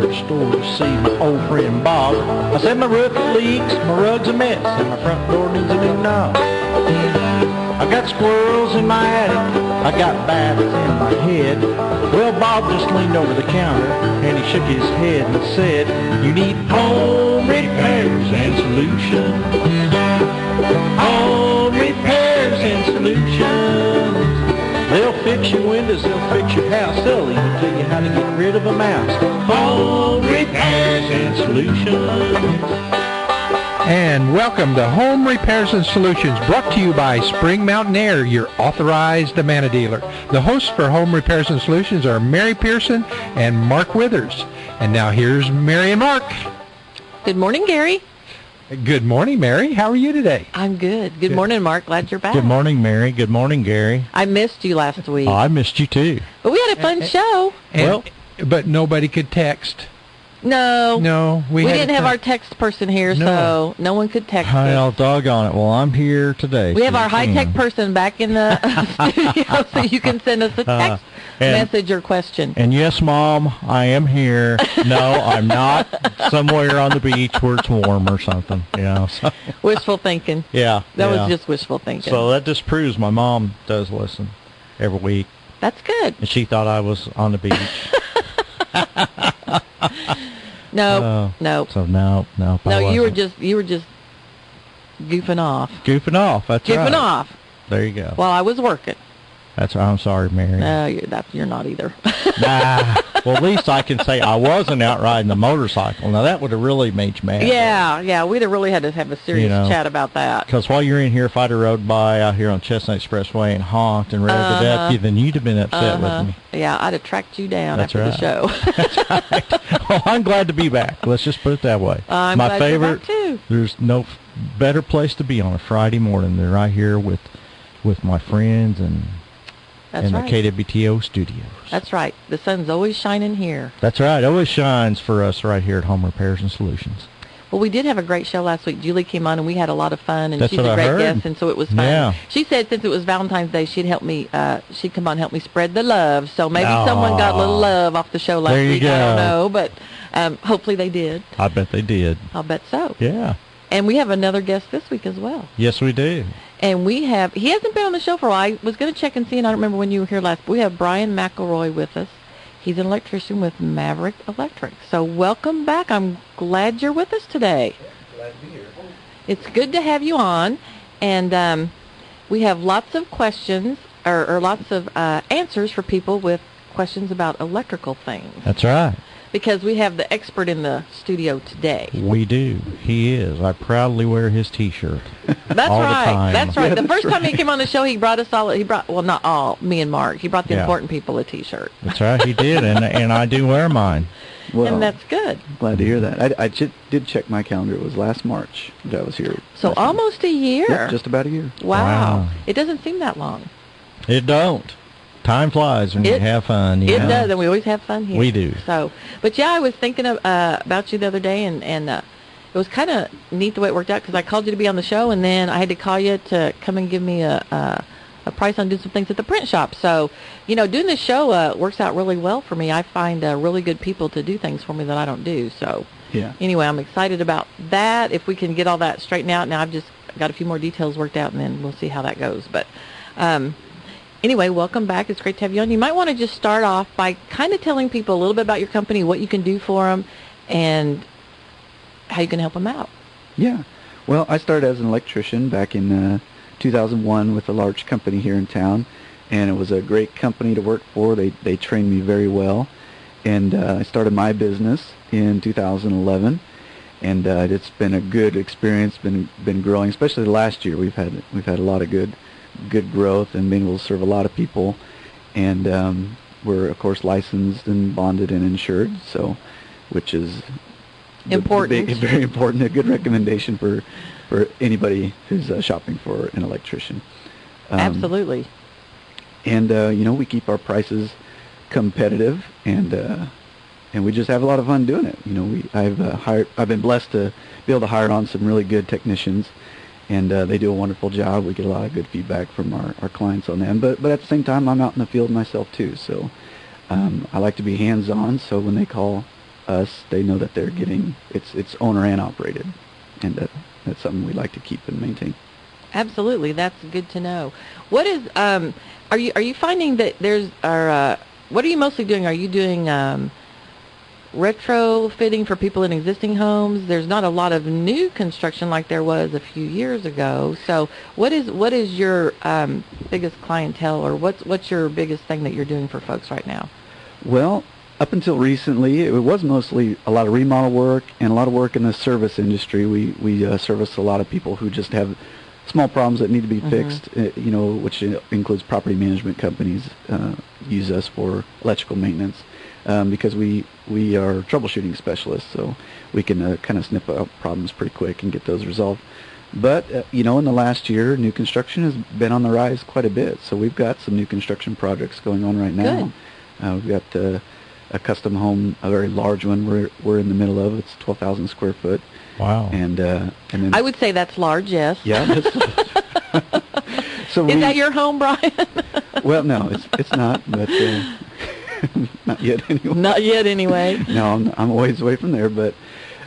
hardware store to see my old friend Bob. I said my roof leaks, my rug's a mess, and my front door needs a new knob. I got squirrels in my attic, I got bats in my head. Well, Bob just leaned over the counter and he shook his head and said, you need home repairs and solutions. Home repairs and solutions. They'll fix your windows, they'll fix your house, they'll even tell you how to get rid of a mouse. Home repairs and solutions. And welcome to Home Repairs and Solutions, brought to you by Spring Mountain Air, your authorized Amana dealer. The hosts for Home Repairs and Solutions are Mary Pearson and Mark Withers. And now here's Mary and Mark. Good morning, Gary. Good morning, Mary. How are you today? I'm good. Good morning, Mark. Glad you're back. Good morning, Mary. Good morning, Gary. I missed you last week. Oh, I missed you too. But we had a fun show. But nobody could text. No, we didn't have our text person here, so no one could text Well, us. doggone it. Well, I'm here today. We have our high-tech person back in the studio, so you can send us a text message or question. And yes, Mom, I am here. No, I'm not somewhere on the beach where it's warm or something. So. Wishful thinking. Yeah. That was just wishful thinking. So that just proves my mom does listen every week. That's good. And she thought I was on the beach. No. So no. No, you were just goofing off. Goofing off. That's right. Goofing off. There you go. While I was working. That's right. I'm sorry, Mary. No, you're not either. Nah. Well, at least I can say I wasn't out riding the motorcycle. Now that would have really made you mad. Yeah. We'd have really had to have a serious chat about that. Because while you're in here, if I'd have rode by out here on Chestnut Expressway and honked and revved it up, then you'd have been upset with me. Yeah, I'd have tracked you down That's after right. the show. That's right. Well, I'm glad to be back. Let's just put it that way. I'm My glad favorite. you're back too. There's no better place to be on a Friday morning than right here with my friends and That's right. the KWTO studios. That's right. The sun's always shining here. That's right. It always shines for us right here at Home Repairs and Solutions. Well, we did have a great show last week. Julie came on, and we had a lot of fun, and That's she's what a I great heard. guest, and so it was fun. Yeah. She said since it was Valentine's Day, she'd help me. She'd come on and help me spread the love. So maybe someone got a little love off the show last There you week. go. I don't know, but hopefully they did. I bet they did. I'll bet so. Yeah. And we have another guest this week as well. Yes, we do. And he hasn't been on the show for a while. I was going to check and see, and I don't remember when you were here last, but we have Brian McElroy with us. He's an electrician with Maverick Electric. So welcome back. I'm glad you're with us today. Glad to be here. It's good to have you on. And we have lots of questions, or lots of answers for people with questions about electrical things. That's right. Because we have the expert in the studio today. We do. He is. I proudly wear his T-shirt. That's all right. The time. That's right. Yeah, The first that's time he right. came on the show, he brought us all. Well, not all. Me and Mark. He brought the Yeah. important people a T-shirt. That's right. He did, and I do wear mine. Well, And that's good. glad to hear that. I did check my calendar. It was last March that I was here. So last year. almost a year. Yep, just about a year. Wow. Wow. It doesn't seem that long. It don't. Time flies when you have fun. It know? does, and we always have fun here. We do. So, but yeah, I was thinking about you the other day, and it was kind of neat the way it worked out because I called you to be on the show, and then I had to call you to come and give me a price on doing some things at the print shop. So, doing this show works out really well for me. I find really good people to do things for me that I don't do. So, Yeah. anyway, I'm excited about that. If we can get all that straightened out, now I've just got a few more details worked out, and then we'll see how that goes. But anyway, welcome back. It's great to have you on. You might want to just start off by kind of telling people a little bit about your company, what you can do for them, and how you can help them out. Yeah. Well, I started as an electrician back in 2001 with a large company here in town, and it was a great company to work for. They trained me very well, and I started my business in 2011, and it's been a good experience. Been growing, especially last year. We've had a lot of good growth and being able to serve a lot of people, and we're of course licensed and bonded and insured, so which is Important. very important. A good recommendation for anybody who's shopping for an electrician. Absolutely. And we keep our prices competitive, and we just have a lot of fun doing it. I've been blessed to be able to hire on some really good technicians, and they do a wonderful job. We get a lot of good feedback from our clients on them. But at the same time, I'm out in the field myself too, so I like to be hands-on. So when they call us, they know that they're getting it's owner and operated, and that's something we like to keep and maintain. Absolutely, that's good to know. What is are you finding that what are you mostly doing? Are you doing retrofitting for people in existing homes? There's not a lot of new construction like there was a few years ago. So what is your biggest clientele, or what's your biggest thing that you're doing for folks right now? Well, up until recently, it was mostly a lot of remodel work and a lot of work in the service industry. We service a lot of people who just have small problems that need to be fixed, which includes property management companies use us for electrical maintenance because we are troubleshooting specialists, so we can kind of snip out problems pretty quick and get those resolved. But, in the last year, new construction has been on the rise quite a bit, so we've got some new construction projects going on right now. We've got a custom home, a very large one we're in the middle of. It's 12,000 square foot. Wow. And then I would say that's large, yes. Yeah. So is that your home, Brian? Well, no, it's not, but not yet anyway. Not yet anyway. No, I'm a ways away from there, but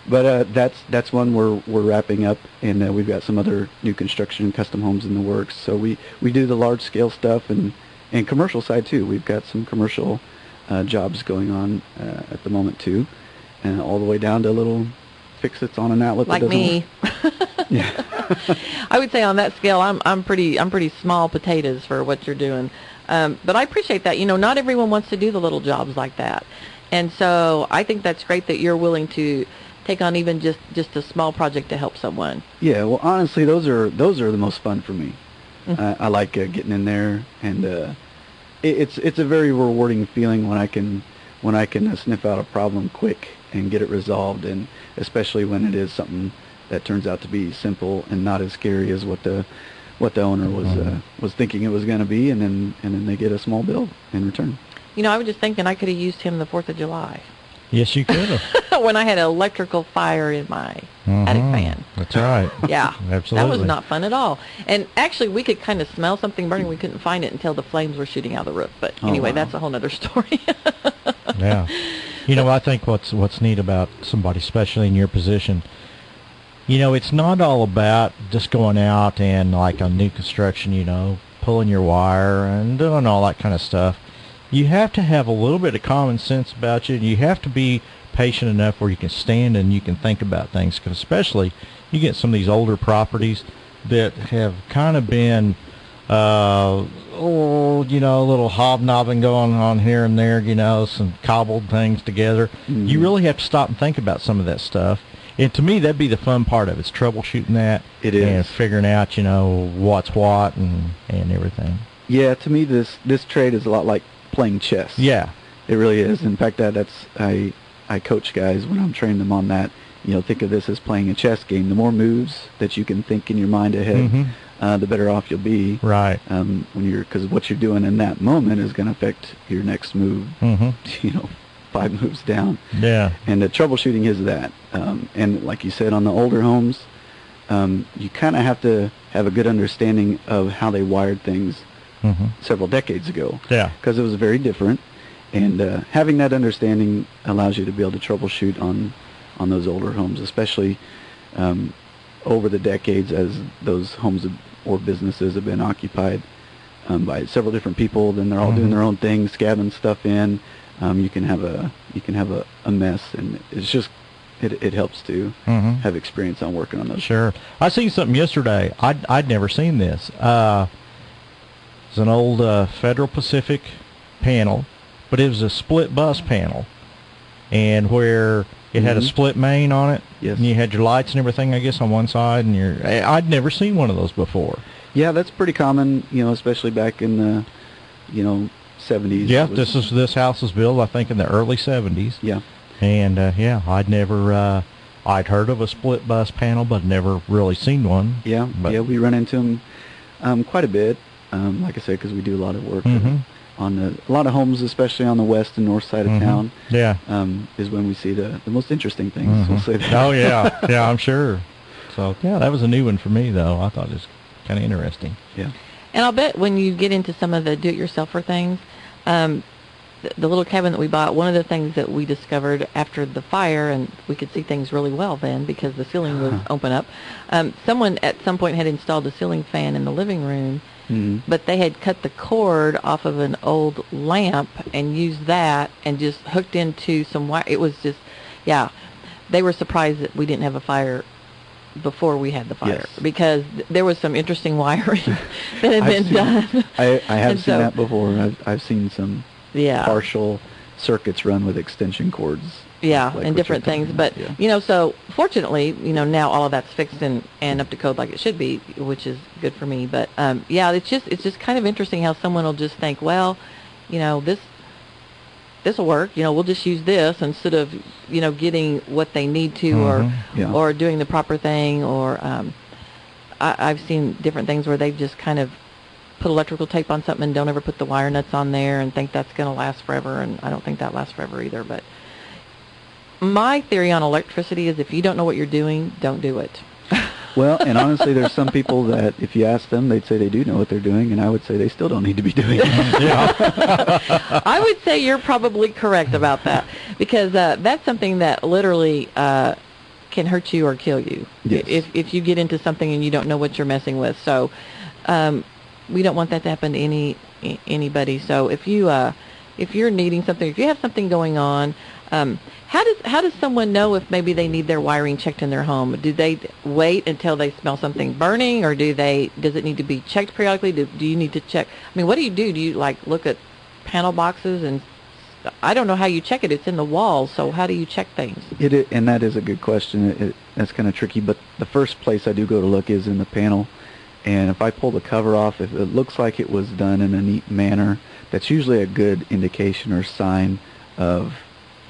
that's one we're wrapping up, and we've got some other new construction and custom homes in the works. So we do the large scale stuff and commercial side too. We've got some commercial jobs going on at the moment too, and all the way down to little fix-its on an outlet like that doesn't me. Yeah. I would say on that scale, I'm pretty small potatoes for what you're doing, but I appreciate that. Not everyone wants to do the little jobs like that, and so I think that's great that you're willing to take on even just a small project to help someone. Yeah. Well, honestly, those are the most fun for me. I like getting in there, and it's a very rewarding feeling when I can sniff out a problem quick and get it resolved, and especially when it is something that turns out to be simple and not as scary as what the owner was thinking it was going to be, and then they get a small bill in return. I was just thinking I could have used him the 4th of July. Yes, you could have. When I had an electrical fire in my attic fan. That's right. Yeah. Absolutely. That was not fun at all. And actually, we could kind of smell something burning. We couldn't find it until the flames were shooting out of the roof. But anyway, wow. That's a whole other story. Yeah. I think what's neat about somebody, especially in your position, it's not all about just going out and like on new construction, pulling your wire and doing all that kind of stuff. You have to have a little bit of common sense about you, and you have to be patient enough where you can stand and you can think about things, because especially you get some of these older properties that have kind of been a little hobnobbing going on here and there, some cobbled things together. Mm-hmm. You really have to stop and think about some of that stuff. And to me, that'd be the fun part of it. It's troubleshooting that. It is. And figuring out, what's what and everything. Yeah, to me, this trade is a lot like playing chess. Yeah. It really is. In fact, I coach guys when I'm training them on that. Think of this as playing a chess game. The more moves that you can think in your mind ahead, the better off you'll be. Right. Because what you're doing in that moment is going to affect your next move. 5 moves down. Yeah. And the troubleshooting is that. And like you said, on the older homes, you kind of have to have a good understanding of how they wired things several decades ago. Yeah. Because it was very different. And having that understanding allows you to be able to troubleshoot on those older homes, especially over the decades as those homes or businesses have been occupied by several different people. Then they're all doing their own thing, scabbing stuff in. You can have a mess, and it's just it helps to have experience on working on those. Sure. I seen something yesterday. I'd never seen this. It's an old Federal Pacific panel, but it was a split bus panel, and where it had a split main on it. Yes. And you had your lights and everything, I guess, on one side, and I'd never seen one of those before. Yeah, that's pretty common, especially back in the, 70s. Yeah, this house was built, I think, in the early 70s. Yeah. And I'd never, I'd heard of a split bus panel, but never really seen one. Yeah, we run into them quite a bit. Like I said, because we do a lot of work on a lot of homes, especially on the west and north side of town. Yeah. Is when we see the most interesting things. We'll say that. Oh yeah, yeah, I'm sure. So yeah, that was a new one for me, though. I thought it was kind of interesting. Yeah. And I'll bet when you get into some of the do-it-yourselfer things, the little cabin that we bought, one of the things that we discovered after the fire, and we could see things really well then because the ceiling was open up, someone at some point had installed a ceiling fan in the living room, but they had cut the cord off of an old lamp and used that and just hooked into some wire. It was just, yeah, they were surprised that we didn't have a fire before we had the fire, because there was some interesting wiring that had been done. I have seen that before. I've seen some Yeah. partial circuits run with extension cords. Yeah, like and what different you're talking things. about, But, yeah. so fortunately, now all of that's fixed and up to code like it should be, which is good for me. But, yeah, it's just kind of interesting how someone will just think, well, this will work. We'll just use this instead of, getting what they need to or doing the proper thing. Or I've seen different things where they've just kind of put electrical tape on something and don't ever put the wire nuts on there and think that's going to last forever, and I don't think that lasts forever either. But my theory on electricity is if you don't know what you're doing, don't do it. Well, and honestly, there's some people that if you ask them, they'd say they do know what they're doing, and I would say they still don't need to be doing it. I would say you're probably correct about that, because that's something that literally can hurt you or kill you if you get into something and you don't know what you're messing with. So we don't want that to happen to anybody. So if you're needing something, if you have something going on, how does someone know if maybe they need their wiring checked in their home? Do they wait until they smell something burning, or does it need to be checked periodically? Do you need to check? I mean, what do you do? Do you look at panel boxes? And I don't know how you check it. It's in the walls, so how do you check things? And that is a good question. That's kind of tricky, but the first place I do go to look is in the panel. And if I pull the cover off, if it looks like it was done in a neat manner, that's usually a good indication or sign of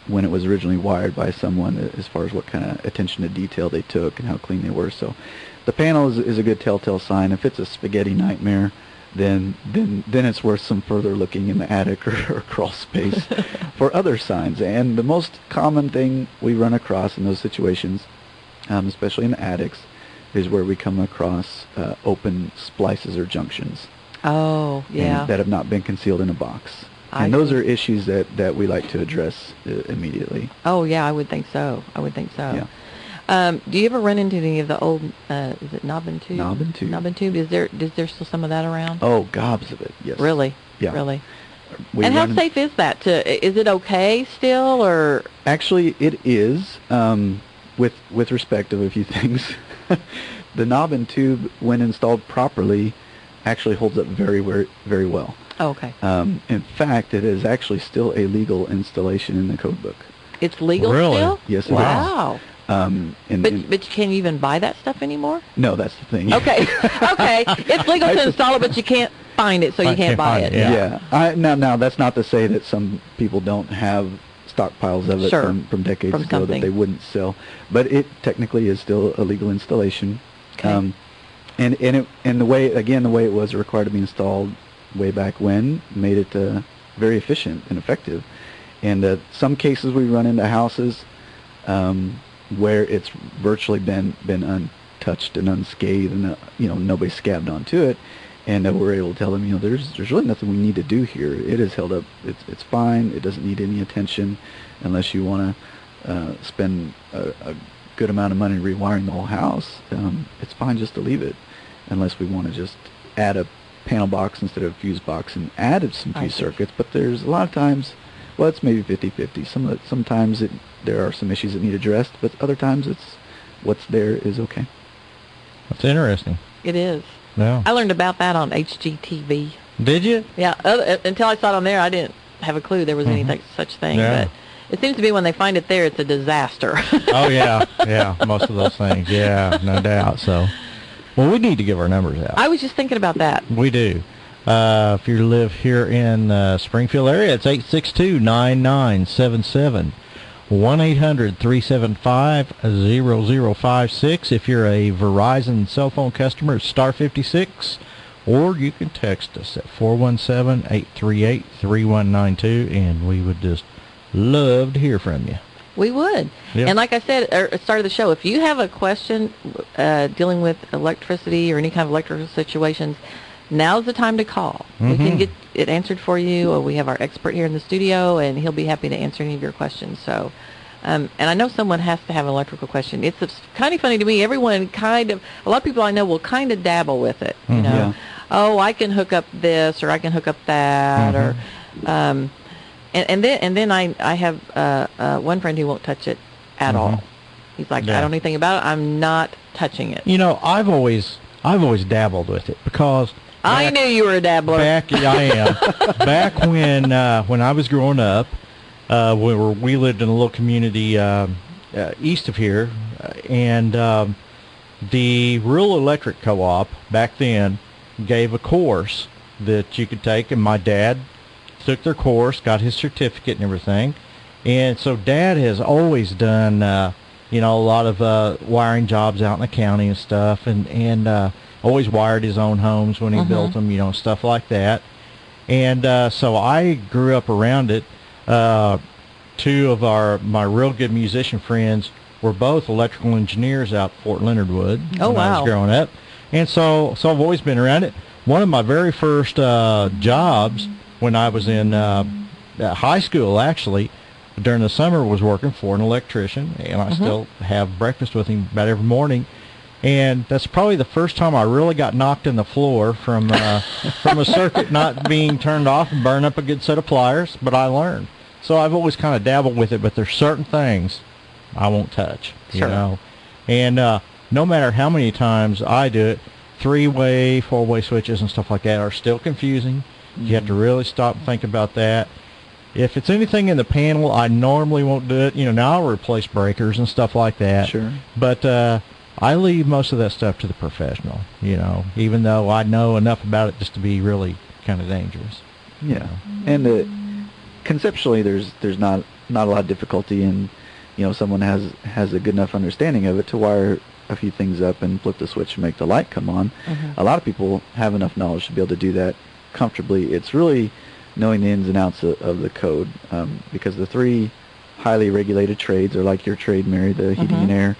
when it was originally wired by someone, as far as what kind of attention to detail they took and how clean they were. So the panel is a good telltale sign. If it's a spaghetti nightmare, then it's worth some further looking in the attic or crawl space for other signs. And the most common thing we run across in those situations, especially in the attics, is where we come across open splices or junctions. Oh, yeah. That have not been concealed in a box. And those are issues that we like to address immediately. Oh, yeah, I would think so. Yeah. Do you ever run into any of the old, is it knob and tube? Knob and tube. Knob and tube. Is there still some of that around? Oh, gobs of it, yes. Really? Yeah. Really? And how safe is that? Is it okay still, or? Actually, it is, with respect of a few things. The knob and tube, when installed properly, actually holds up very, very, very well. Oh, okay. In fact, it is actually still a legal installation in the code book. It's legal Really? still? Yes, it is. Wow. But can you even buy that stuff anymore? No, that's the thing. Okay. Okay. It's legal to install it, but you can't find it, so you can't buy it. Yeah. Now, that's not to say that some people don't have stockpiles of it from decades ago that they wouldn't sell, but it technically is still a legal installation. Okay. And the way it was required to be installed way back when made it very efficient and effective. And some cases we run into houses where it's virtually been untouched and unscathed, and nobody scabbed onto it, and we're able to tell them, there's really nothing we need to do here. It is held up. It's fine. It doesn't need any attention unless you want to spend a good amount of money rewiring the whole house. It's fine just to leave it, unless we want to just add a panel box instead of a fuse box and added some fuse circuits. But there's a lot of times, well, it's maybe 50-50. Sometimes there are some issues that need addressed, but other times it's what's there is okay. That's interesting. It is. Yeah. I learned about that on HGTV. Did you? Yeah. Until I saw it on there, I didn't have a clue there was any such thing. Yeah. But it seems to be when they find it there, it's a disaster. Oh, yeah. Yeah, most of those things. Yeah, no doubt. So, well, we need to give our numbers out. I was just thinking about that. We do. If you live here in Springfield area, it's 862-9977. 1-800-375-0056. If you're a Verizon cell phone customer, it's star 56. Or you can text us at 417-838-3192, and we would just love to hear from you. We would. Yep. And like I said at the start of the show, if you have a question dealing with electricity or any kind of electrical situations, now's the time to call. We can it answered for you. Or we have our expert here in the studio, and he'll be happy to answer any of your questions. So, and I know someone has to have an electrical question. It's kind of funny to me. Everyone a lot of people I know will kind of dabble with it. You know, Yeah. oh, I can hook up this, or I can hook up that, or, and then I have one friend who won't touch it at all. He's like, I don't know anything about it. I'm not touching it. You know, I've always dabbled with it because I knew you were a dabbler. I am. Back when I was growing up, we lived in a little community east of here, and the Rural Electric Co-op back then gave a course that you could take, and my dad took their course, got his certificate and everything, and so Dad has always done a lot of wiring jobs out in the county and stuff, and always wired his own homes when he built them, stuff like that. And so I grew up around it. Two of my real good musician friends were both electrical engineers out Fort Leonard Wood when I was growing up. And so I've always been around it. One of my very first jobs when I was in high school, actually, during the summer, was working for an electrician, and I still have breakfast with him about every morning. And that's probably the first time I really got knocked in the floor from a circuit not being turned off and burn up a good set of pliers, but I learned. So I've always kind of dabbled with it, but there's certain things I won't touch, you know. And no matter how many times I do it, 3-way, 4-way switches and stuff like that are still confusing. You have to really stop and think about that. If it's anything in the panel, I normally won't do it. Now I'll replace breakers and stuff like that. Sure. But I leave most of that stuff to the professional, even though I know enough about it just to be really kind of dangerous. Yeah. And conceptually, there's not a lot of difficulty in, someone has a good enough understanding of it to wire a few things up and flip the switch and make the light come on. A lot of people have enough knowledge to be able to do that comfortably. It's really knowing the ins and outs of the code, because the 3 highly regulated trades are like your trade, Mary, the heating and air,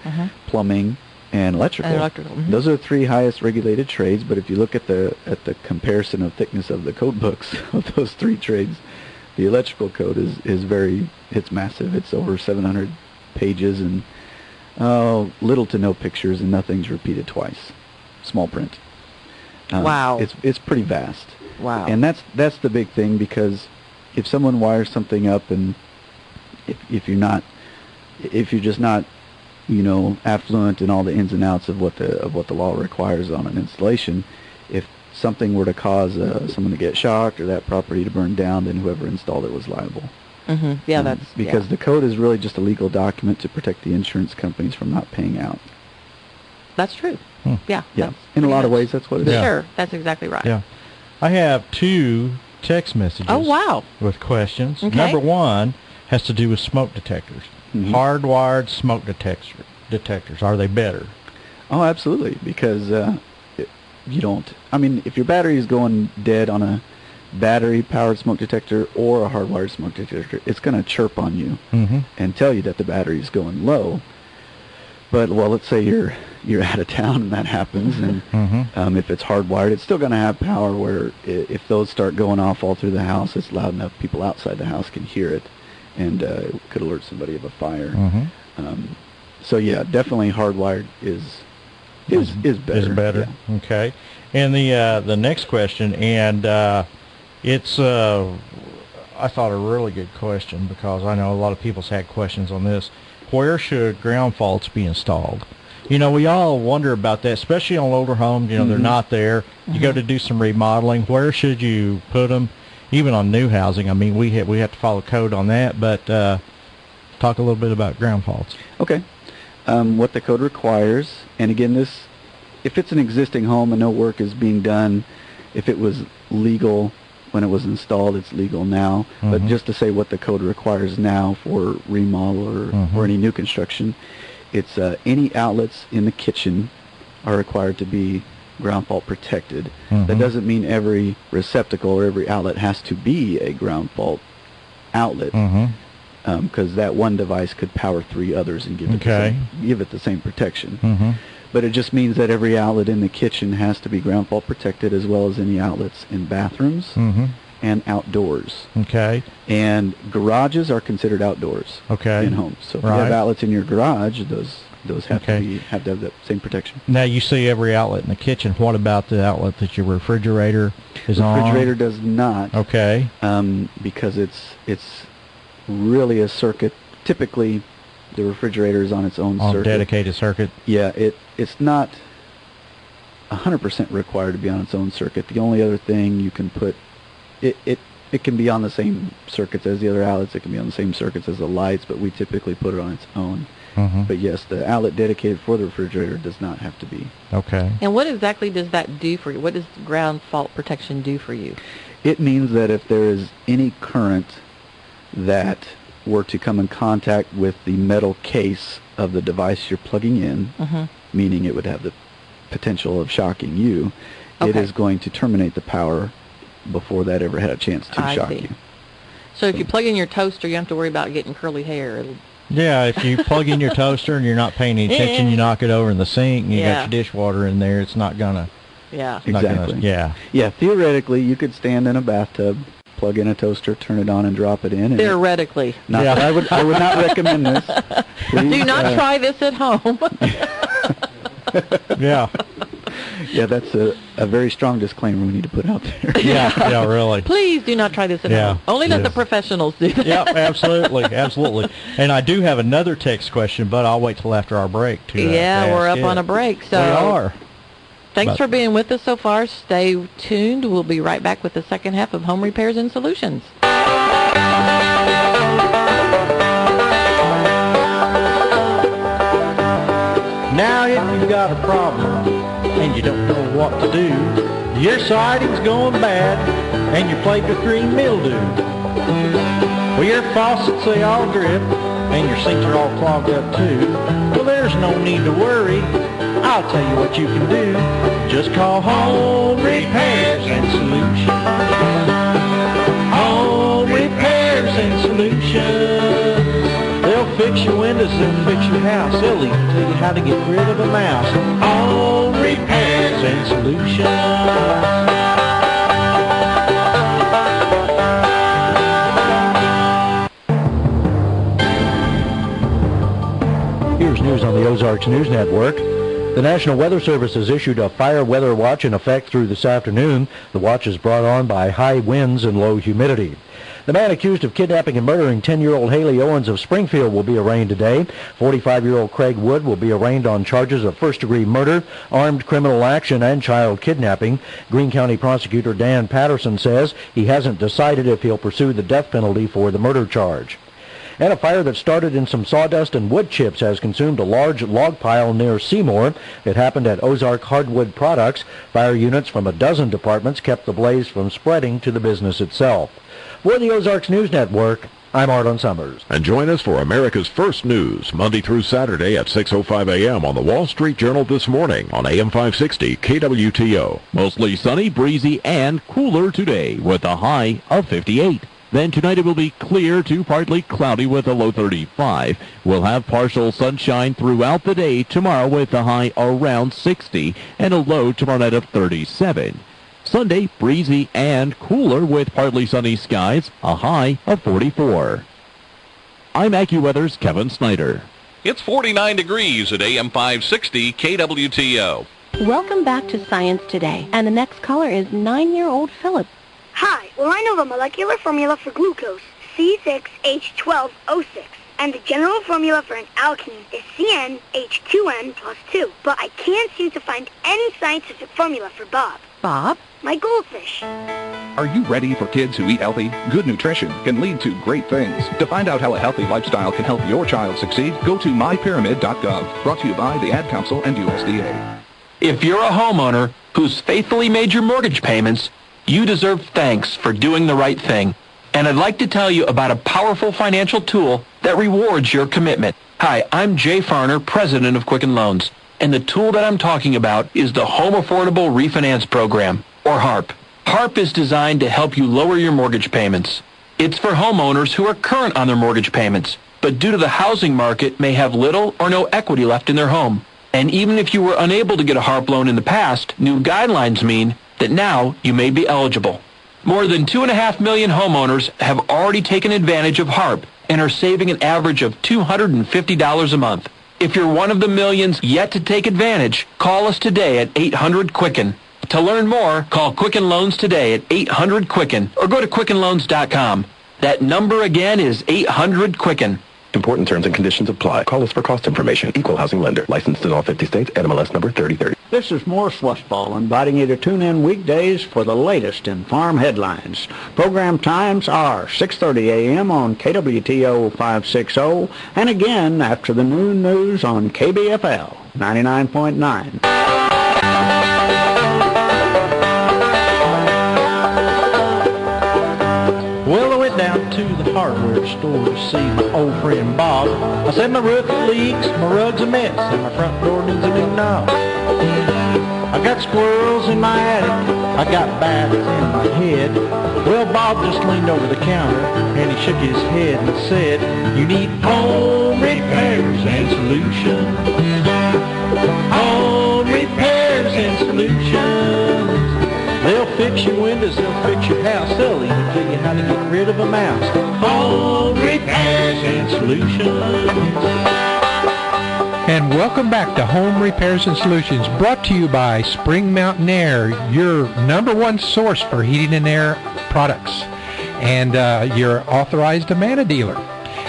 plumbing, and electrical. Those are the 3 highest regulated trades, but if you look at the comparison of thickness of the code books of those 3 trades, the electrical code it's massive. It's over 700 pages and little to no pictures, and nothing's repeated twice. Small print. Wow. It's pretty vast. Wow. And that's the big thing, because if someone wires something up, and if you're just not affluent in all the ins and outs of what the law requires on an installation, if something were to cause someone to get shocked or that property to burn down, then whoever installed it was liable. Yeah, that's because the code is really just a legal document to protect the insurance companies from not paying out. That's true. Yeah. Yeah. In a lot of ways, that's what it is. Sure, that's exactly right. Yeah. I have 2 text messages. Oh, wow. With questions. Okay. Number 1 has to do with smoke detectors. Hardwired smoke detectors. Are they better? Oh, absolutely. Because if your battery is going dead on a battery-powered smoke detector or a hardwired smoke detector, it's going to chirp on you and tell you that the battery is going low. But, let's say you're out of town and that happens, and if it's hardwired, it's still going to have power where if those start going off all through the house, it's loud enough people outside the house can hear it, and it could alert somebody of a fire. So, yeah, definitely hardwired is better. Is better. Yeah. Okay. And the next question, and it's I thought a really good question, because I know a lot of people's had questions on this. Where should ground faults be installed? We all wonder about that, especially on older homes. They're not there. You go to do some remodeling. Where should you put them? Even on new housing. I mean, we have to follow code on that, but talk a little bit about ground faults. Okay. What the code requires, and again, if it's an existing home and no work is being done, if it was legal when it was installed, it's legal now. But just to say what the code requires now for remodel or any new construction, it's any outlets in the kitchen are required to be ground fault protected. That doesn't mean every receptacle or every outlet has to be a ground fault outlet, because that one device could power 3 others and give it the same protection. But it just means that every outlet in the kitchen has to be ground fault protected, as well as any outlets in bathrooms and outdoors. Okay. And garages are considered outdoors. Okay. In homes. So if you have outlets in your garage, those have to have that same protection. Now you see every outlet in the kitchen. What about the outlet that your refrigerator is on? Refrigerator does not. Okay. Because it's really a circuit. Typically, the refrigerator is on its own circuit. Dedicated circuit. Yeah, it's not 100% required to be on its own circuit. The only other thing you can put, it can be on the same circuits as the other outlets. It can be on the same circuits as the lights, but we typically put it on its own. Mm-hmm. But yes, the outlet dedicated for the refrigerator does not have to be. Okay. And what exactly does that do for you? What does ground fault protection do for you? It means that if there is any current that were to come in contact with the metal case of the device you're plugging in, meaning it would have the potential of shocking you, it is going to terminate the power before that ever had a chance to shock you. So if you plug in your toaster, you don't have to worry about getting curly hair. Yeah, if you plug in your toaster and you're not paying any attention, you knock it over in the sink and you got your dishwater in there, it's not going to... Yeah. Exactly. Yeah, theoretically, you could stand in a bathtub, plug in a toaster, turn it on, and drop it in. Theoretically. I would not recommend this. Please, do not try this at home. Yeah. Yeah, that's a very strong disclaimer we need to put out there. Yeah, really. Please do not try this at home. Only let the professionals do that. Yeah, absolutely. And I do have another text question, but I'll wait till after our break to we're up on a break. So we are. Thanks for being with us so far. Stay tuned. We'll be right back with the second half of Home Repairs and Solutions. Now if you've got a problem and you don't know what to do, your siding's going bad and you're plagued with green mildew. Well, your faucets, they all drip and your sinks are all clogged up too. Well, there's no need to worry. I'll tell you what you can do. Just call Home Repairs and Solutions. Home Repairs and Solutions. They'll fix your windows, they'll fix your house. They'll even tell you how to get rid of a mouse. Home Repairs and Solutions. Here's news on the Ozarks News Network. The National Weather Service has issued a fire weather watch in effect through this afternoon. The watch is brought on by high winds and low humidity. The man accused of kidnapping and murdering 10-year-old Haley Owens of Springfield will be arraigned today. 45-year-old Craig Wood will be arraigned on charges of first-degree murder, armed criminal action, and child kidnapping. Greene County Prosecutor Dan Patterson says he hasn't decided if he'll pursue the death penalty for the murder charge. And a fire that started in some sawdust and wood chips has consumed a large log pile near Seymour. It happened at Ozark Hardwood Products. Fire units from a dozen departments kept the blaze from spreading to the business itself. For the Ozarks News Network, I'm Arlen Summers. And join us for America's First News, Monday through Saturday at 6:05 a.m. on the Wall Street Journal this morning on AM 560 KWTO. Mostly sunny, breezy, and cooler today with a high of 58. Then tonight it will be clear to partly cloudy with a low 35. We'll have partial sunshine throughout the day tomorrow with a high around 60 and a low tomorrow night of 37. Sunday, breezy and cooler with partly sunny skies, a high of 44. I'm AccuWeather's Kevin Snyder. It's 49 degrees at AM 560 KWTO. Welcome back to Science Today, and the next caller is 9-year-old Philip. Hi, well I know the molecular formula for glucose, C6H12O6, and the general formula for an alkene is CnH2n plus 2, but I can't seem to find any scientific formula for Bob. Bob? My goldfish. Are you ready for kids who eat healthy? Good nutrition can lead to great things. To find out how a healthy lifestyle can help your child succeed, go to mypyramid.gov. Brought to you by the Ad Council and USDA. If you're a homeowner who's faithfully made your mortgage payments, you deserve thanks for doing the right thing. And I'd like to tell you about a powerful financial tool that rewards your commitment. Hi, I'm Jay Farner, president of Quicken Loans. And the tool that I'm talking about is the Home Affordable Refinance Program, or HARP. HARP is designed to help you lower your mortgage payments. It's for homeowners who are current on their mortgage payments, but due to the housing market may have little or no equity left in their home. And even if you were unable to get a HARP loan in the past, new guidelines mean that now you may be eligible. More than 2.5 million homeowners have already taken advantage of HARP and are saving an average of $250 a month. If you're one of the millions yet to take advantage, call us today at 800-QUICKEN. To learn more, call Quicken Loans today at 800-QUICKEN or go to QuickenLoans.com. That number again is 800-QUICKEN. Important terms and conditions apply. Call us for cost information. Equal housing lender. Licensed in all 50 states. NMLS number 3030. This is Morris Westfall inviting you to tune in weekdays for the latest in farm headlines. Program times are 6:30 a.m. on KWTO 560 and again after the noon news on KBFL 99.9. Well, I went down to the hardware store to see my old friend Bob. I said my roof leaks, my rug's a mess, and my front door needs a new knob. I got squirrels in my attic, I got bats in my head. Well, Bob just leaned over the counter, and he shook his head and said, you need home repairs and solutions. Home repairs and solutions. They'll fix your windows, they'll fix your house, they'll even tell you how to get rid of a mouse. Home repairs and solutions. And welcome back to Home Repairs and Solutions, brought to you by Spring Mountain Air, your #1 source for heating and air products, and your authorized Amana dealer.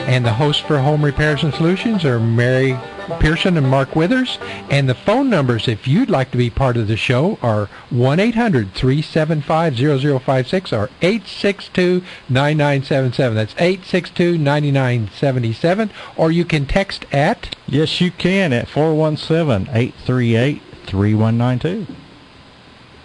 And the hosts for Home Repairs and Solutions are Mary Pearson and Mark Withers, and the phone numbers, if you'd like to be part of the show, are 1-800-375-0056 or 862-9977. That's 862-9977, or you can text at... Yes, you can, at 417-838-3192.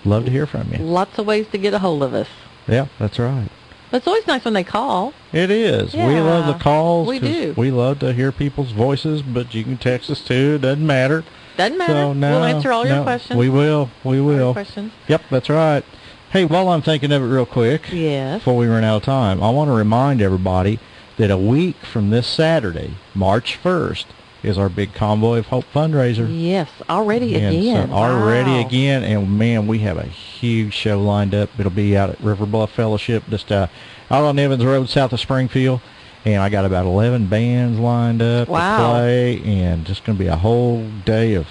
Love to hear from you. Lots of ways to get a hold of us. Yeah, that's right. But it's always nice when they call. It is. Yeah, we love the calls. we do. We love to hear people's voices, but you can text us too. Doesn't matter. Doesn't matter. So, no, we'll answer all your questions. We will. We All will. your questions. Yep, that's right. Hey, while I'm thinking of it real quick, Yes. before we run out of time, I want to remind everybody that a week from this Saturday, March 1st, is our big Convoy of Hope fundraiser. Yes, already And again. so already Wow. again, and man, we have a huge show lined up. It'll be out at River Bluff Fellowship, just out on Evans Road, south of Springfield, and I got about 11 bands lined up Wow. to play, and just going to be a whole day of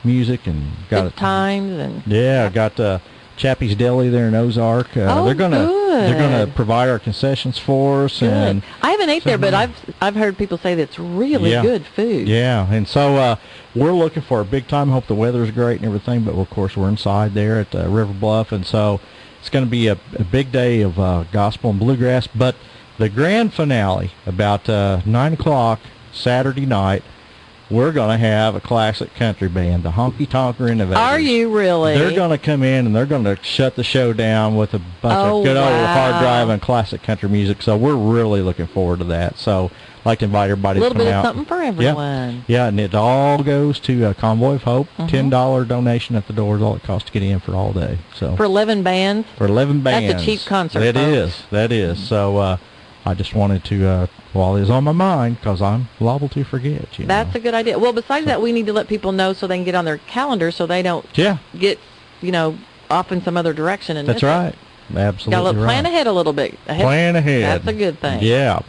music and Good times and got Chappie's Deli there in Ozark. They're gonna provide our concessions for us. Good. And I haven't ate there, but I've heard people say that it's really good food. Yeah, and so we're looking for a big time. Hope the weather's great and everything, but of course we're inside there at River Bluff, and so it's going to be a big day of gospel and bluegrass. But the grand finale, about 9 o'clock Saturday night, we're going to have a classic country band, the Honky Tonk Renovators. Are you really? They're going to come in and they're going to shut the show down with a bunch of good old hard driving classic country music. So we're really looking forward to that. So I'd like to invite everybody to come out. A little bit of something for everyone. Yeah, and it all goes to Convoy of Hope. $10 donation at the door is all it costs to get in for all day. So for 11 bands? For 11 bands. That's a cheap concert, That folks. is. So I just wanted to, while it's on my mind, because I'm liable to forget. That's a good idea. Well, besides that, we need to let people know so they can get on their calendar so they don't get, off in some other direction. And That's right. Absolutely Got to plan ahead a little bit. Plan ahead. That's a good thing. Yeah.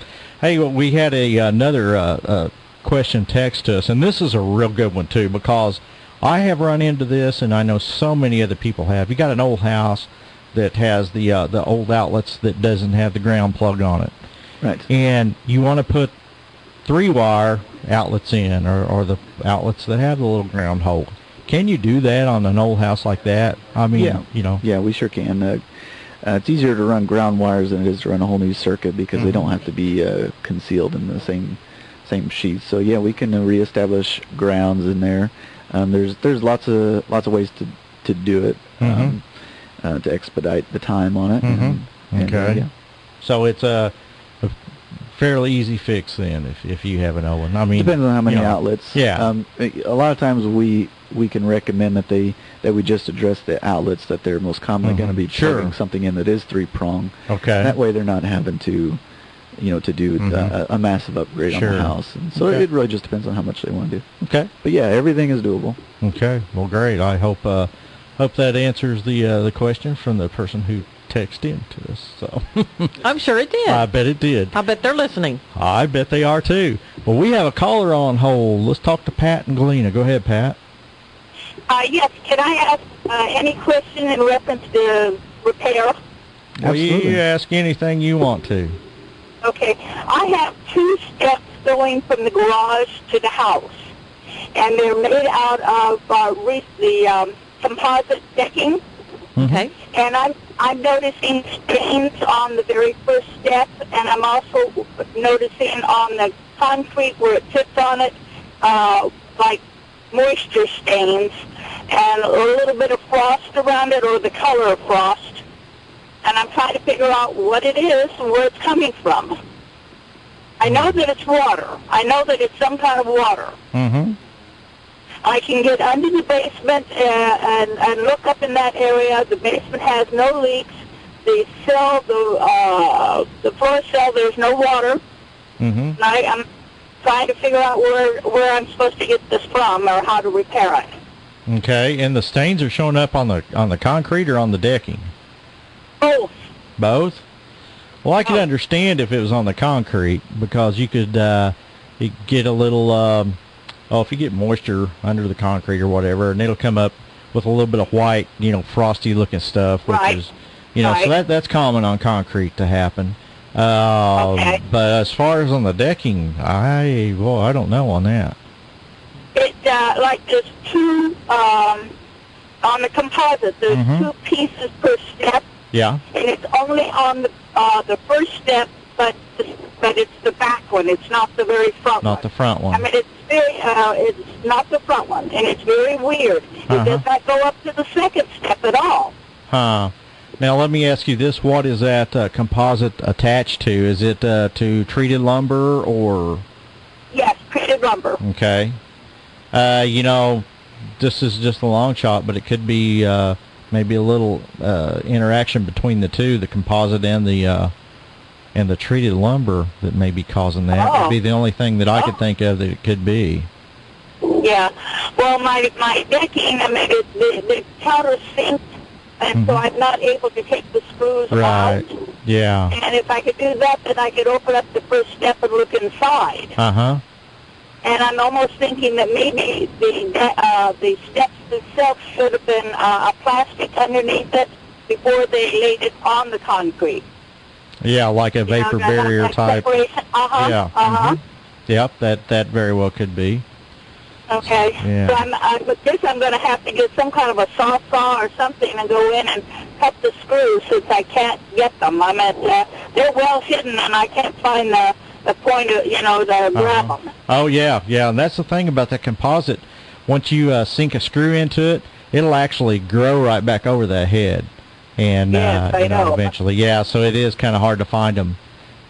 Hey, we had another question text to us, and this is a real good one, too, because I have run into this, and I know so many other people have. You got an old house that has the old outlets that doesn't have the ground plug on it. Right. And you want to put 3-wire outlets in, or the outlets that have the little ground hole. Can you do that on an old house like that? I mean, Yeah, we sure can. It's easier to run ground wires than it is to run a whole new circuit because they don't have to be concealed in the same sheath. So yeah, we can reestablish grounds in there. There's lots of ways to do it to expedite the time on it. Okay. So it's a fairly easy fix then if you have an old one. I mean, depends on how many outlets. Yeah. A lot of times we can recommend that we just address the outlets that they're most commonly going to be plugging something in that is 3-prong. Okay. That way they're not having to do a massive upgrade on the house. And so it really just depends on how much they want to do. Okay. But yeah, everything is doable. Okay. Well, great. I hope that answers the question from the person who text in to us. So I'm sure it did. I bet it did. I bet they're listening. I bet they are too. Well, we have a caller on hold. Let's talk to Pat and Galena. Go ahead, Pat. Yes, can I ask any question in reference to repair? Well, you ask anything you want to. Okay, I have 2 steps going from the garage to the house, and they're made out of the composite decking. Okay. And I'm noticing stains on the very first step, and I'm also noticing on the concrete where it sits on it, like moisture stains, and a little bit of frost around it, or the color of frost. And I'm trying to figure out what it is and where it's coming from. I know that it's water. I know that it's some kind of water. Mm-hmm. I can get under the basement and look up in that area. The basement has no leaks. The cell, the floor cell, there's no water. Mm-hmm. And I'm trying to figure out where I'm supposed to get this from or how to repair it. Okay, and the stains are showing up on the concrete or on the decking? Both. Both? Well, I could understand if it was on the concrete, because you could get a little, if you get moisture under the concrete or whatever, and it'll come up with a little bit of white, frosty looking stuff, which is, so that's common on concrete to happen. Okay. But as far as on the decking, I don't know on that. It, like there's 2, on the composite, there's 2 pieces per step. Yeah. And it's only on the first step, but it's the back one. It's not the very front one. Not the front one. I mean, it's very, it's not the front one, and it's very weird. It does not go up to the second step at all. Huh. Now, let me ask you this. What is that composite attached to? Is it to treated lumber or? Yes, treated lumber. Okay. This is just a long shot, but it could be maybe a little interaction between the two, the composite and the treated lumber, that may be causing that. Would be the only thing that I could think of that it could be. Yeah. Well, my decking, I mean, the countersink, and so I'm not able to take the screws out. Yeah. And if I could do that, then I could open up the first step and look inside. Uh-huh. And I'm almost thinking that maybe the steps themselves should have been a plastic underneath it before they laid it on the concrete. Yeah, like a vapor barrier type. Yeah. Yep, that very well could be. Okay. Yeah. So with this, I'm going to have to get some kind of a saw or something and go in and cut the screws, since I can't get them. I mean, they're well hidden, and I can't find the point of, to grab them. Oh, yeah, and that's the thing about that composite. Once you sink a screw into it, it'll actually grow right back over that head. And, yes, I know. Eventually, yeah, so it is kind of hard to find them.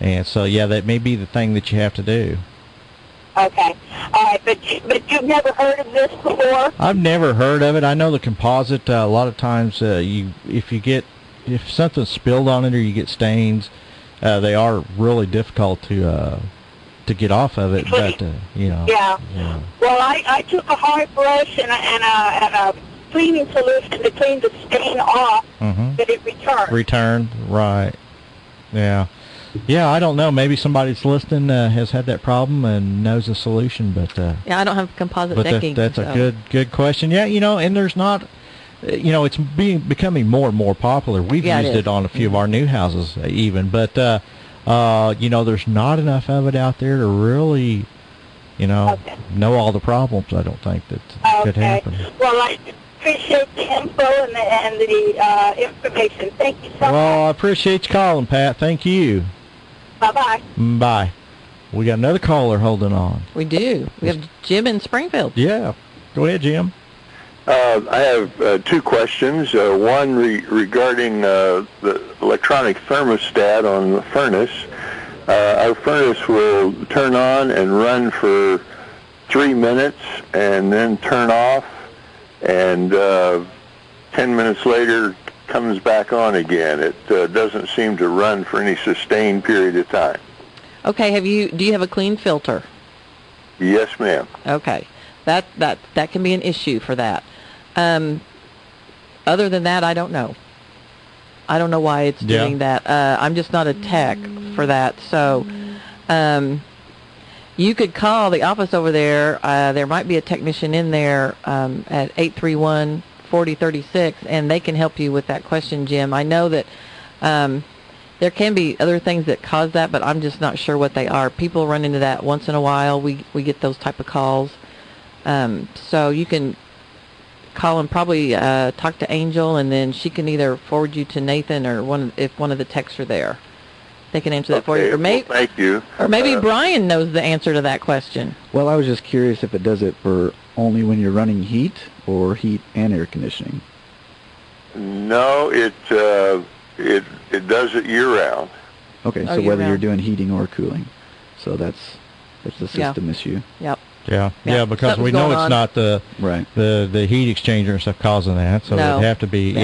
And so, yeah, that may be the thing that you have to do. Okay. All right, but you've never heard of this before? I've never heard of it. I know the composite, a lot of times, if something's spilled on it or you get stains, they are really difficult to get off of it. But Yeah. Well, I took a hard brush and a cleaning solution to clean the stain off, but it returned. Returned, right? Yeah. Yeah, I don't know. Maybe somebody that's listening has had that problem and knows the solution, but yeah, I don't have composite but decking. That's a good question. Yeah, and there's not. It's becoming more and more popular. We've used it on a few of our new houses even, but there's not enough of it out there to really, know all the problems. I don't think that could happen. Well, I appreciate the info and the information. Thank you so much. Well, I appreciate you calling, Pat. Thank you. Bye-bye. Bye. We got another caller holding on. We do. We have Jim in Springfield. Yeah. Go ahead, Jim. I have 2 questions. One regarding the electronic thermostat on the furnace. Our furnace will turn on and run for 3 minutes and then turn off, and 10 minutes later comes back on again. It doesn't seem to run for any sustained period of time. Okay, do you have a clean filter? Yes, ma'am. Okay. That can be an issue for that. Other than that, I don't know. I don't know why it's doing that. I'm just not a tech for that. So you could call the office over there. There might be a technician in there at 831-4036, and they can help you with that question, Jim. I know that there can be other things that cause that, but I'm just not sure what they are. People run into that once in a while. We get those type of calls. So you can call and probably talk to Angel, and then she can either forward you to Nathan or if one of the techs are there. They can answer that for you. Or thank you. Or maybe Brian knows the answer to that question. Well, I was just curious if it does it for only when you're running heat or heat and air conditioning. No, it does it year-round. Okay, so whether you're doing heating or cooling. So that's the system issue. Yep. Yeah, because we know it's not the heat exchanger and stuff causing that, so it'd have to be,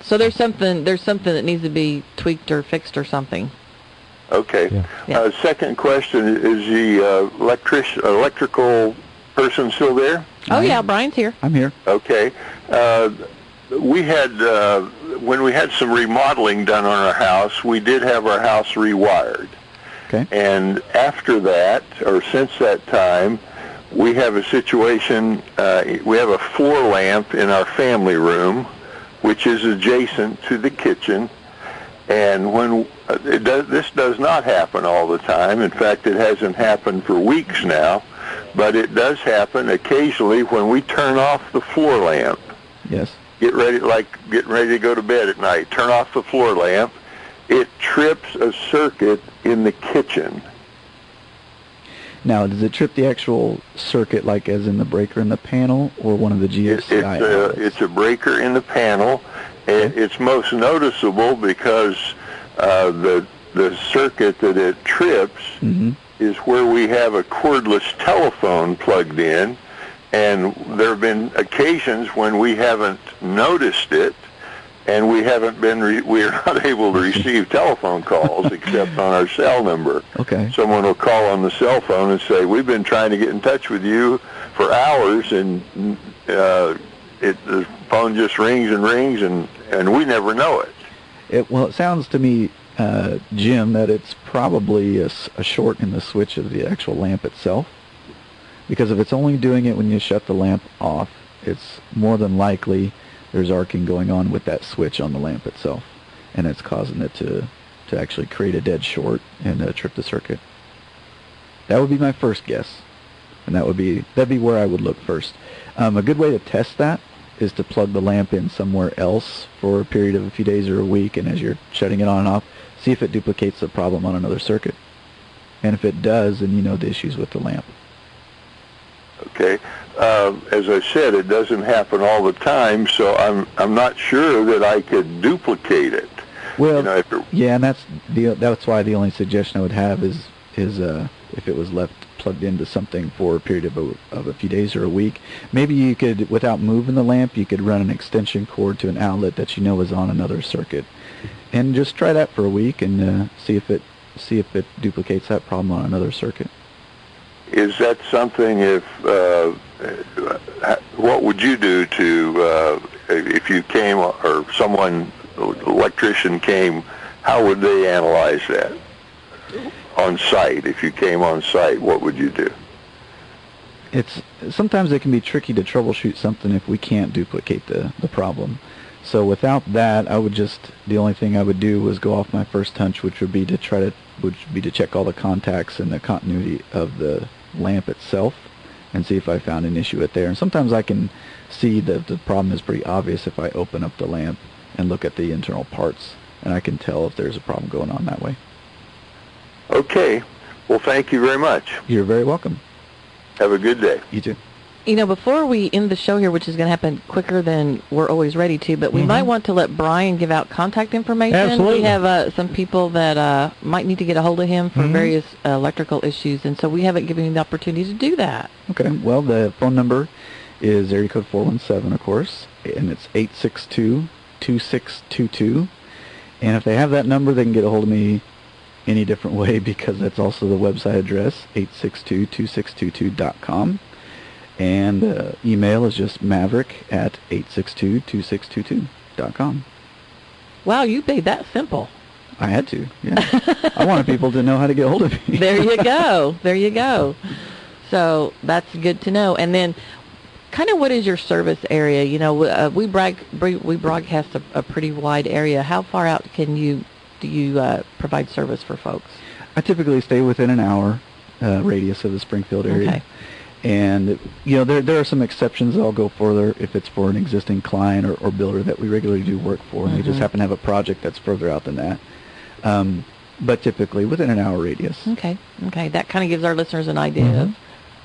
So there's something that needs to be tweaked or fixed or something. Okay. Second question, is the electrical person still there? Oh, yeah, Brian's here. I'm here. Okay. We had, when we had some remodeling done on our house, we did have our house rewired. Okay. And after that, or since that time, we have a situation, we have a floor lamp in our family room, which is adjacent to the kitchen. And when this does not happen all the time. In fact, it hasn't happened for weeks now, but it does happen occasionally when we turn off the floor lamp. Yes. Getting ready to go to bed at night. Turn off the floor lamp. It trips a circuit in the kitchen. Now, does it trip the actual circuit, like as in the breaker in the panel, or one of the GFCI? It's a breaker in the panel, and it's most noticeable because the circuit that it trips is where we have a cordless telephone plugged in, and there have been occasions when we haven't noticed it, and we haven't been we're not able to receive telephone calls except on our cell number. Okay. Someone will call on the cell phone and say, "We've been trying to get in touch with you for hours, and the phone just rings and rings, and we never know it." Well, it sounds to me, Jim, that it's probably a short in the switch of the actual lamp itself. Because if it's only doing it when you shut the lamp off, it's more than likely there's arcing going on with that switch on the lamp itself, and it's causing it to actually create a dead short and trip the circuit. That would be my first guess, and that'd be where I would look first. A good way to test that is to plug the lamp in somewhere else for a period of a few days or a week, and as you're shutting it on and off, see if it duplicates the problem on another circuit. And if it does, then you know the issues with the lamp. Okay. As I said, it doesn't happen all the time, so I'm not sure that I could duplicate it. Well, and that's why the only suggestion I would have is if it was left plugged into something for a period of a few days or a week, maybe you could, without moving the lamp, you could run an extension cord to an outlet that you know is on another circuit, and just try that for a week and see if it duplicates that problem on another circuit. Is that something? What would you do if you came or someone, electrician came? How would they analyze that on site? If you came on site, what would you do? Sometimes it can be tricky to troubleshoot something if we can't duplicate the problem. So without that, the only thing I would do was go off my first hunch, which would be to check all the contacts and the continuity of the lamp itself and see if I found an issue with there. And sometimes I can see that the problem is pretty obvious if I open up the lamp and look at the internal parts, and I can tell if there's a problem going on that way. Okay. Well, thank you very much. You're very welcome. Have a good day. You too. Before we end the show here, which is going to happen quicker than we're always ready to, but we might want to let Brian give out contact information. Absolutely. We have some people that might need to get a hold of him for various electrical issues, and so we haven't given him the opportunity to do that. Okay. Well, the phone number is area code 417, of course, and it's 862-2622. And if they have that number, they can get a hold of me any different way, because that's also the website address, 862-2622.com. And email is just maverick@862-2622.com. Wow, you made that simple. I had to. Yeah. I wanted people to know how to get hold of me. There you go. There you go. So that's good to know. And then, kind of, what is your service area? You know, we broadcast a pretty wide area. How far out do you provide service for folks? I typically stay within an hour radius of the Springfield area. Okay. And, you know, there are some exceptions that I'll go further if it's for an existing client or builder that we regularly do work for, and they just happen to have a project that's further out than that. But typically within an hour radius. Okay. That kind of gives our listeners an idea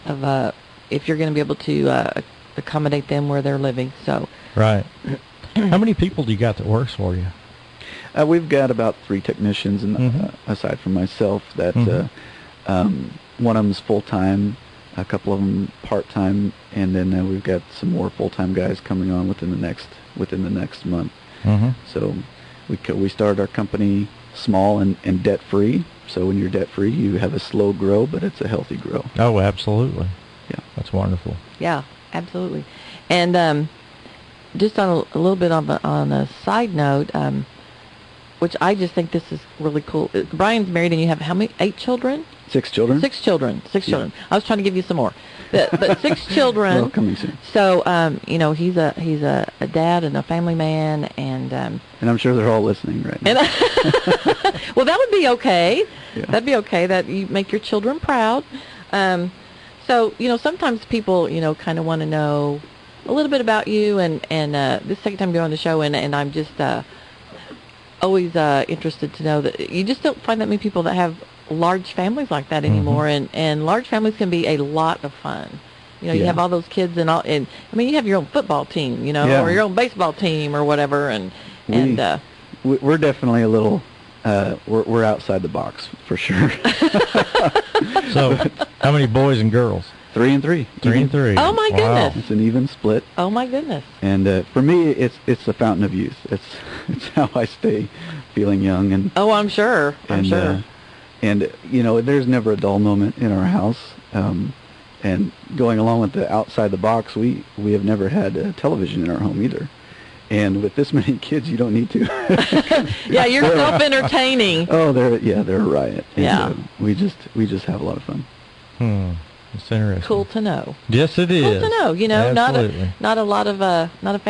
of if you're going to be able to accommodate them where they're living. So. Right. How many people do you got that works for you? We've got about 3 technicians, and aside from myself, that one of them's full-time, a couple of them part-time, and then we've got some more full-time guys coming on within the next month. So we started our company small and debt-free. So when you're debt-free, you have a slow grow, but it's a healthy grow. Oh, absolutely. Yeah, that's wonderful. Yeah, absolutely. And just on a little bit on a side note, which I just think this is really cool. Brian's married, and you have how many? 8 children? 6 children. 6 children. 6 children. I was trying to give you some more, but 6 children. Well, coming soon. So you know, he's a dad and a family man, and I'm sure they're all listening right now. Well, that would be okay. Yeah. That'd be okay. That you make your children proud. So you know, sometimes people kind of want to know a little bit about you, and this second time you're on the show, and I'm just always interested to know that you just don't find that many people that have large families like that anymore, and large families can be a lot of fun. You know, you have all those kids and I mean, you have your own football team, or your own baseball team or whatever, and we're definitely a little we're outside the box for sure. So, how many boys and girls? 3 and 3. 3 and 3. Oh my goodness! It's an even split. Oh my goodness! And for me, it's the fountain of youth. It's how I stay feeling young and. Oh, I'm sure. I'm sure. And there's never a dull moment in our house. And going along with the outside the box, we have never had a television in our home either. And with this many kids, you don't need to. Yeah, you're self-entertaining. Oh, they're a riot. And, yeah. We just have a lot of fun. It's interesting. Cool to know. Yes, it is. Cool to know. Absolutely. Not a lot of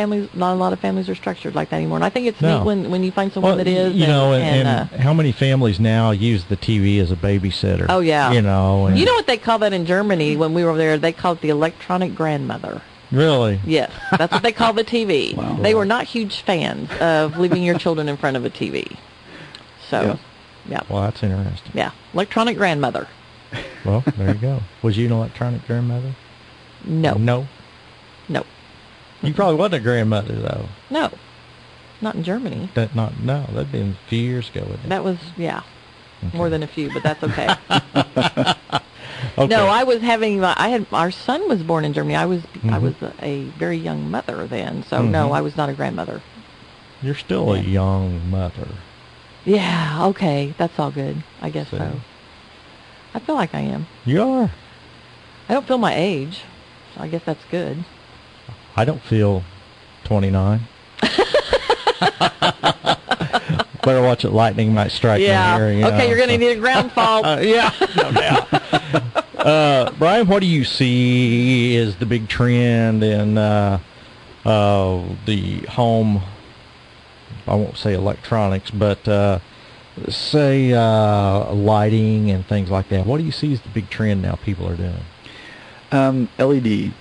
families are structured like that anymore. And I think it's neat when you find someone that is. And how many families now use the TV as a babysitter? Oh yeah. You know what they call that in Germany when we were there? They call it the electronic grandmother. Really? Yes, that's what they call the TV. Wow. They were not huge fans of leaving your children in front of a TV. So, yeah. Well, that's interesting. Yeah, electronic grandmother. Well, there you go. Was you an electronic grandmother? No. No? No. You probably wasn't a grandmother, though. No. Not in Germany. That'd been a few years ago, wouldn't it? That was, more than a few, but that's okay. Okay. No, I was having, our son was born in Germany. I was a very young mother then, so no, I was not a grandmother. You're still a young mother. Yeah, okay, that's all good. I guess so. I feel like I am. You are. I don't feel my age, so I guess that's good. I don't feel 29. Better watch it. Lightning might strike me here. Okay, you're going to need a ground fault. Yeah, no doubt. Brian, what do you see is the big trend in the home, I won't say electronics, but say lighting and things like that? What do you see is the big trend now people are doing? LED.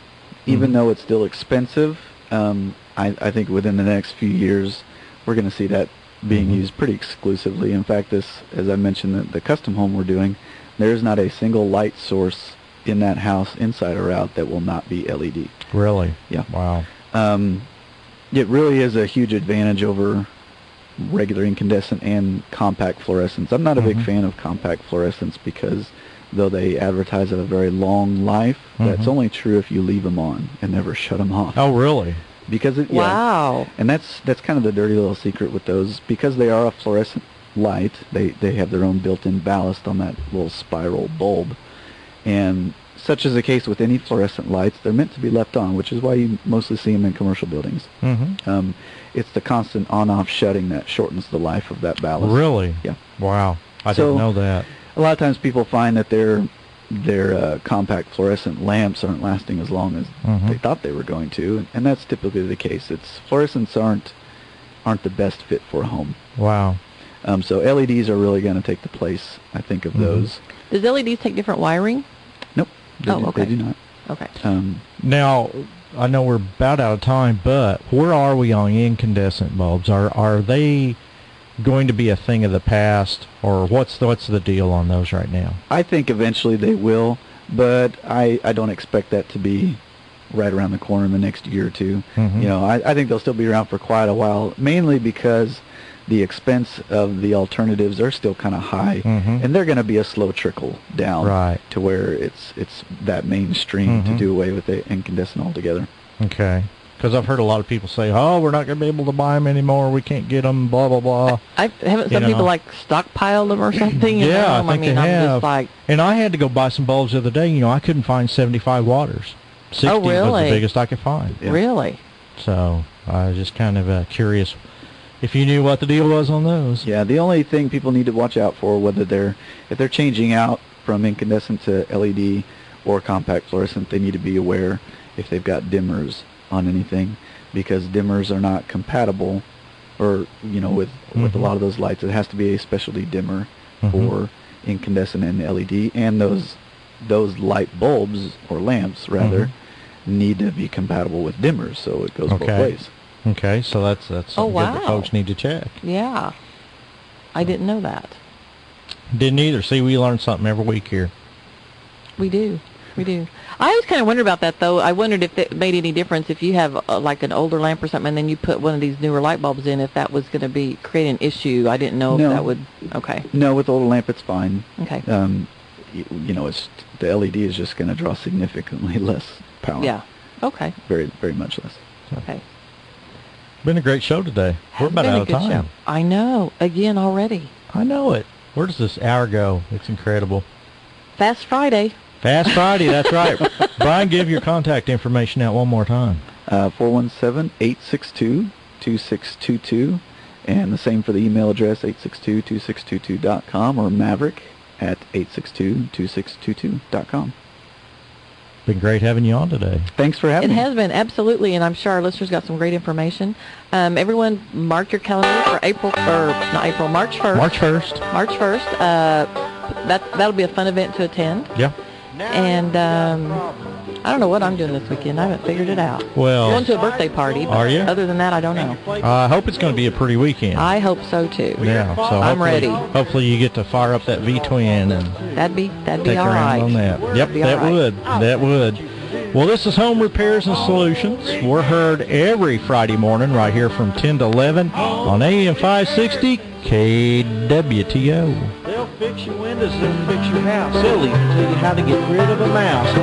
Even though it's still expensive, I think within the next few years we're going to see that being used pretty exclusively. In fact, as I mentioned, the custom home we're doing, there's not a single light source in that house, inside or out, that will not be LED. Really? Yeah. Wow. It really is a huge advantage over regular incandescent and compact fluorescents. I'm not a big fan of compact fluorescents because though they advertise a very long life, that's only true if you leave them on and never shut them off. Oh, really? Because wow. And that's kind of the dirty little secret with those. Because they are a fluorescent light, they have their own built-in ballast on that little spiral bulb. And such is the case with any fluorescent lights. They're meant to be left on, which is why you mostly see them in commercial buildings. Mm-hmm. It's the constant on-off shutting that shortens the life of that ballast. Really? Yeah. Wow. I didn't know that. A lot of times people find that their compact fluorescent lamps aren't lasting as long as they thought they were going to, and that's typically the case. Fluorescents aren't the best fit for a home. Wow. So LEDs are really going to take the place, I think, of those. Does LEDs take different wiring? Nope. Okay. They do not. Okay. Now, I know we're about out of time, but where are we on incandescent bulbs? Are they going to be a thing of the past, or what's the deal on those right now? I think eventually they will, but I don't expect that to be right around the corner in the next year or two. Mm-hmm. I think they'll still be around for quite a while, mainly because the expense of the alternatives are still kind of high, and they're going to be a slow trickle down to where it's that mainstream to do away with the incandescent altogether. Okay. Because I've heard a lot of people say, "Oh, we're not going to be able to buy them anymore. We can't get them." Blah blah blah. I haven't some people like stockpile them or something. Yeah, I think they have. I'm just like, and I had to go buy some bulbs the other day. I couldn't find 75 waters. 60 oh, really? was the biggest I could find. Yeah. Really? So I was just kind of curious if you knew what the deal was on those. Yeah, the only thing people need to watch out for, if they're changing out from incandescent to LED or compact fluorescent, they need to be aware if they've got dimmers on anything, because dimmers are not compatible, or with a lot of those lights. It has to be a specialty dimmer for incandescent and LED, and those light bulbs or lamps rather need to be compatible with dimmers, so it goes both ways. Okay, so that's something good that folks need to check. Yeah, I didn't know that. Didn't either. See, we learn something every week here. We do. I always kind of wondered about that, though. I wondered if it made any difference if you have like an older lamp or something, and then you put one of these newer light bulbs in, if that was going to create an issue. I didn't know if that would. Okay. No, with the older lamp, it's fine. Okay. It's the LED is just going to draw significantly less power. Yeah. Okay. Very, very much less. Okay. Been a great show today. We're about out of time. Show. I know. Again already. I know it. Where does this hour go? It's incredible. Fast Friday. Fast Friday, that's right. Brian, give your contact information out one more time. 417-862-2622, and the same for the email address, 862-2622.com, or Maverick at 862-2622.com. Been great having you on today. Thanks for having me. It has been, absolutely, and I'm sure our listeners got some great information. Everyone, mark your calendar for March 1st. March 1st. March 1st. That'll be a fun event to attend. Yeah. And I don't know what I'm doing this weekend. I haven't figured it out. Well, going to a birthday party. But are you? Other than that, I don't know. I hope it's going to be a pretty weekend. I hope so too. Yeah, so I'm ready. Hopefully, you get to fire up that V-twin and that'd be take all around right. on that. Yep, that would. Well, this is Home Repairs and Solutions. We're heard every Friday morning right here from 10 to 11 on AM 560 KWTO. They'll fix your windows, they'll fix your house. They'll even tell you how to get rid of a mouse.